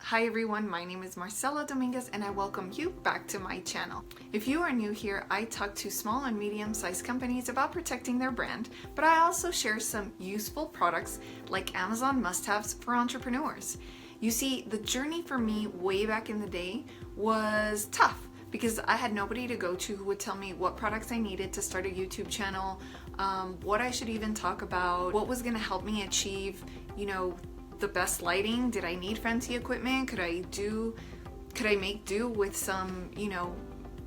Hi everyone, my name is Marcella Dominguez and I welcome you back to my channel. If you are new here, I talk to small and medium-sized companies about protecting their brand, but I also share some useful products like Amazon must-haves for entrepreneurs. You see, the journey for me way back in the day was tough because I had nobody to go to who would tell me what products I needed to start a YouTube channel, what I should even talk about, what was going to help me achieve, the best lighting. Did I need fancy equipment? Could I make do with some,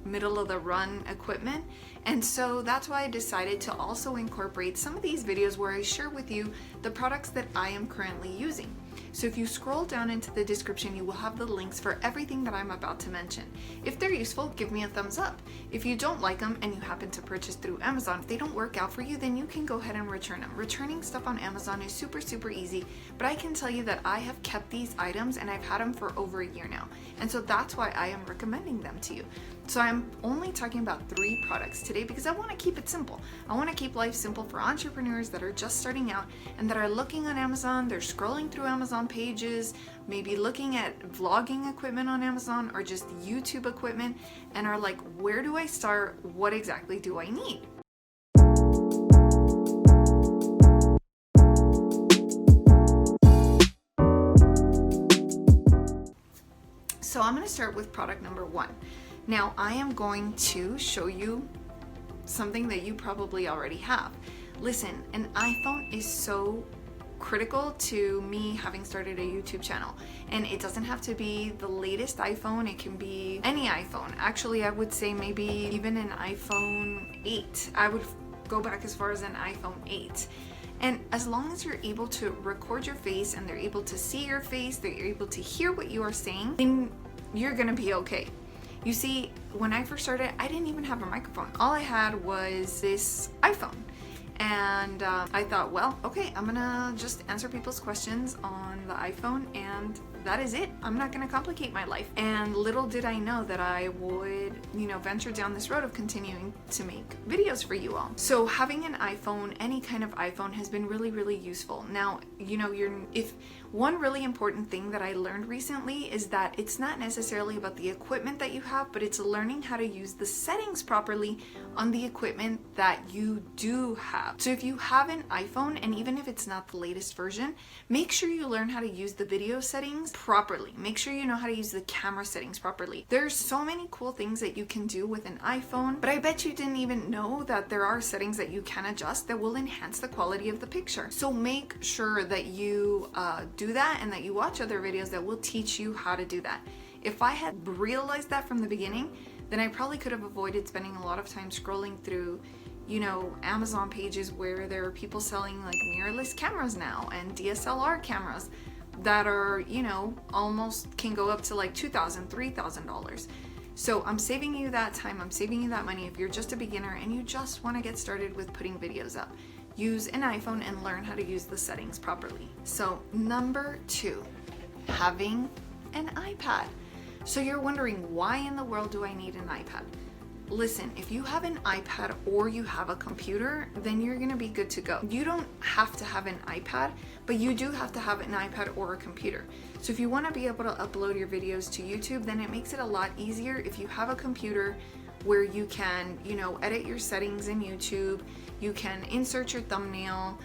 middle of the run equipment? And so that's why I decided to also incorporate some of these videos where I share with you the products that I am currently using. So if you scroll down into the description, you will have the links for everything that I'm about to mention. If they're useful, give me a thumbs up. If you don't like them and you happen to purchase through Amazon, if they don't work out for you, then you can go ahead and return them. Returning stuff on Amazon is super easy, but I can tell you that I have kept these items and I've had them for over a year now. And so that's why I am recommending them to you. So I'm only talking about 3 products today because I want to keep it simple. I want to keep life simple for entrepreneurs that are just starting out and that are looking on Amazon, they're scrolling through Amazon pages, maybe looking at vlogging equipment on Amazon or just YouTube equipment and are like, where do I start? What exactly do I need? So I'm going to start with product number 1. Now I am going to show you something that you probably already have. Listen, an iPhone is so critical to me having started a YouTube channel, and it doesn't have to be the latest iPhone, it can be any iPhone. Actually, I would say maybe even an iPhone 8. I would go back as far as an iPhone 8. And as long as you're able to record your face and they're able to see your face, they're able to hear what you are saying, then you're gonna be okay. You see, when I first started, I didn't even have a microphone. All I had was this iPhone. And I thought, well, okay, I'm gonna just answer people's questions on the iPhone and that is it. I'm not gonna complicate my life. And little did I know that I would, venture down this road of continuing to make videos for you all. So having an iPhone, any kind of iPhone, has been really useful. Now, if one really important thing that I learned recently is that it's not necessarily about the equipment that you have, but it's learning how to use the settings properly on the equipment that you do have. So if you have an iPhone, and even if it's not the latest version, make sure you learn how to use the video settings properly. Make sure you know how to use the camera settings properly. There's so many cool things that you can do with an iPhone, but I bet you didn't even know that there are settings that you can adjust that will enhance the quality of the picture. So make sure that you do that and that you watch other videos that will teach you how to do that. If I had realized that from the beginning, then I probably could have avoided spending a lot of time scrolling through Amazon pages where there are people selling like mirrorless cameras now and DSLR cameras that are, almost can go up to like $2,000, $3,000. So I'm saving you that time, I'm saving you that money if you're just a beginner and you just want to get started with putting videos up. Use an iPhone and learn how to use the settings properly. So number 2, having an iPad. So you're wondering, why in the world do I need an iPad? Listen, if you have an iPad or you have a computer, then you're gonna be good to go. You don't have to have an iPad, but you do have to have an iPad or a computer. So if you wanna be able to upload your videos to YouTube, then it makes it a lot easier if you have a computer where you can, edit your settings in YouTube, you can insert your thumbnail,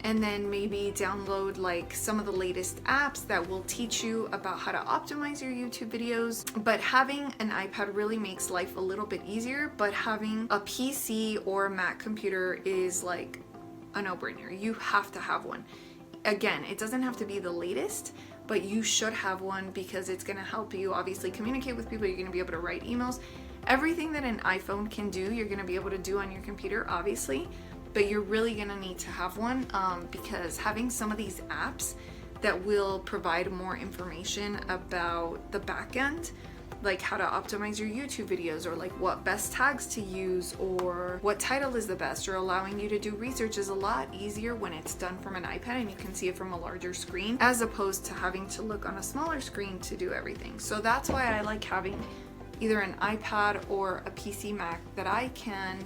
and then maybe download like some of the latest apps that will teach you about how to optimize your YouTube videos. But having an iPad really makes life a little bit easier, but having a PC or a Mac computer is like a no-brainer. You have to have one. Again, it doesn't have to be the latest, but you should have one because it's gonna help you obviously communicate with people. You're gonna be able to write emails. Everything that an iPhone can do, you're gonna be able to do on your computer, obviously. But you're really gonna need to have one because having some of these apps that will provide more information about the back end, like how to optimize your YouTube videos or like what best tags to use or what title is the best, or allowing you to do research, is a lot easier when it's done from an iPad and you can see it from a larger screen as opposed to having to look on a smaller screen to do everything. So that's why I like having either an iPad or a PC Mac that I can,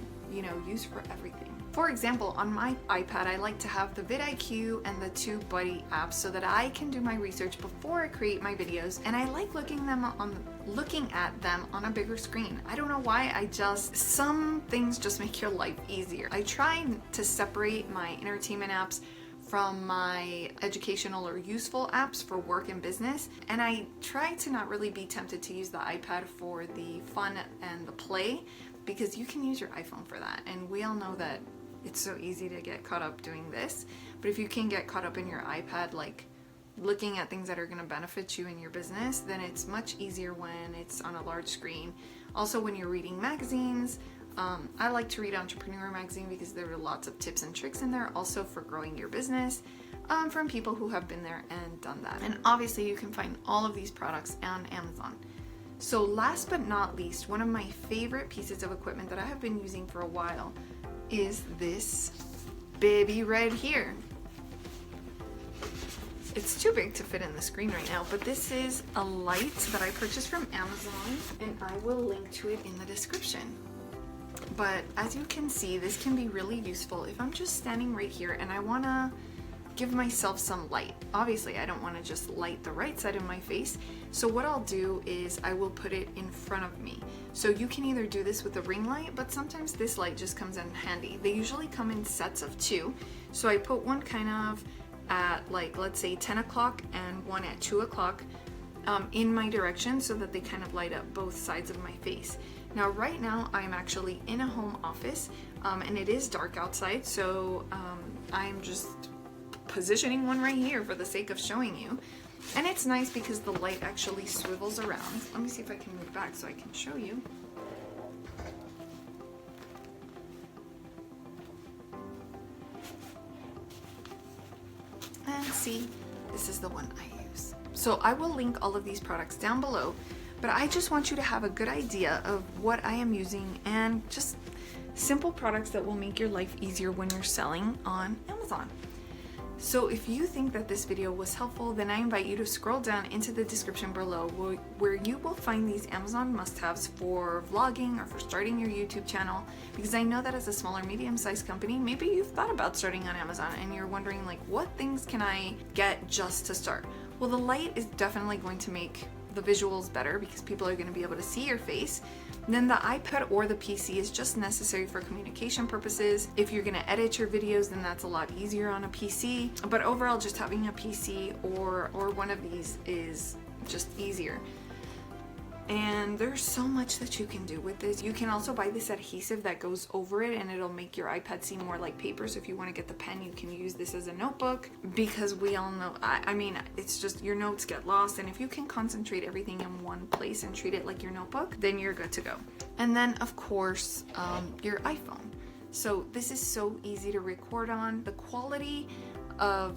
use for everything. For example, on my iPad, I like to have the vidIQ and the TubeBuddy apps so that I can do my research before I create my videos, and I like looking at them on a bigger screen. I don't know why, some things just make your life easier. I try to separate my entertainment apps from my educational or useful apps for work and business, and I try to not really be tempted to use the iPad for the fun and the play, because you can use your iPhone for that, and we all know that it's so easy to get caught up doing this. But if you can get caught up in your iPad, like looking at things that are going to benefit you in your business, then it's much easier when it's on a large screen. Also, when you're reading magazines, I like to read Entrepreneur Magazine because there are lots of tips and tricks in there, also for growing your business, from people who have been there and done that. And obviously you can find all of these products on Amazon. So last but not least, one of my favorite pieces of equipment that I have been using for a while is this baby right here. It's too big to fit in the screen right now, but this is a light that I purchased from Amazon, and I will link to it in the description. But as you can see, this can be really useful if I'm just standing right here and I want to give myself some light. Obviously, I don't want to just light the right side of my face, so what I'll do is I will put it in front of me. So you can either do this with a ring light, but sometimes this light just comes in handy. They usually come in sets of 2, so I put one kind of at, like, let's say 10 o'clock and one at 2 o'clock in my direction, so that they kind of light up both sides of my face. Now right now I'm actually in a home office, and it is dark outside, so I'm just positioning one right here for the sake of showing you. And it's nice because the light actually swivels around. Let me see if I can move back so I can show you. And see, this is the one I use. So I will link all of these products down below, but I just want you to have a good idea of what I am using, and just simple products that will make your life easier when you're selling on Amazon. So if you think that this video was helpful, then I invite you to scroll down into the description below, where you will find these Amazon must-haves for vlogging or for starting your YouTube channel, because I know that as a smaller medium-sized company, maybe you've thought about starting on Amazon and you're wondering, like, what things can I get just to start? Well, the light is definitely going to make the visuals better because people are going to be able to see your face. Then the iPad or the PC is just necessary for communication purposes. If you're going to edit your videos, then that's a lot easier on a PC. But overall, just having a PC or one of these is just easier. And there's so much that you can do with this. You can also buy this adhesive that goes over it, and it'll make your iPad seem more like paper. So if you want to get the pen, you can use this as a notebook, because we all know, I mean, it's just your notes get lost, and if you can concentrate everything in one place and treat it like your notebook, then you're good to go. And then of course, your iPhone. So this is so easy to record on. The quality of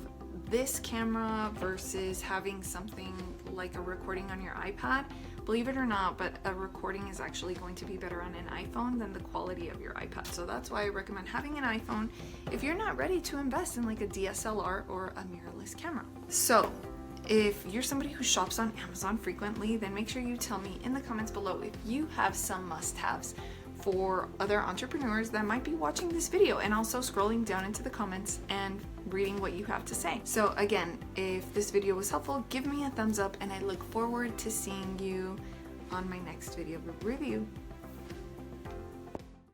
this camera versus having something like a recording on your iPad, believe it or not, but a recording is actually going to be better on an iPhone than the quality of your iPad. So that's why I recommend having an iPhone if you're not ready to invest in like a DSLR or a mirrorless camera. So if you're somebody who shops on Amazon frequently, then make sure you tell me in the comments below if you have some must-haves for other entrepreneurs that might be watching this video, and also scrolling down into the comments and reading what you have to say. So again, if this video was helpful, give me a thumbs up, and I look forward to seeing you on my next video review.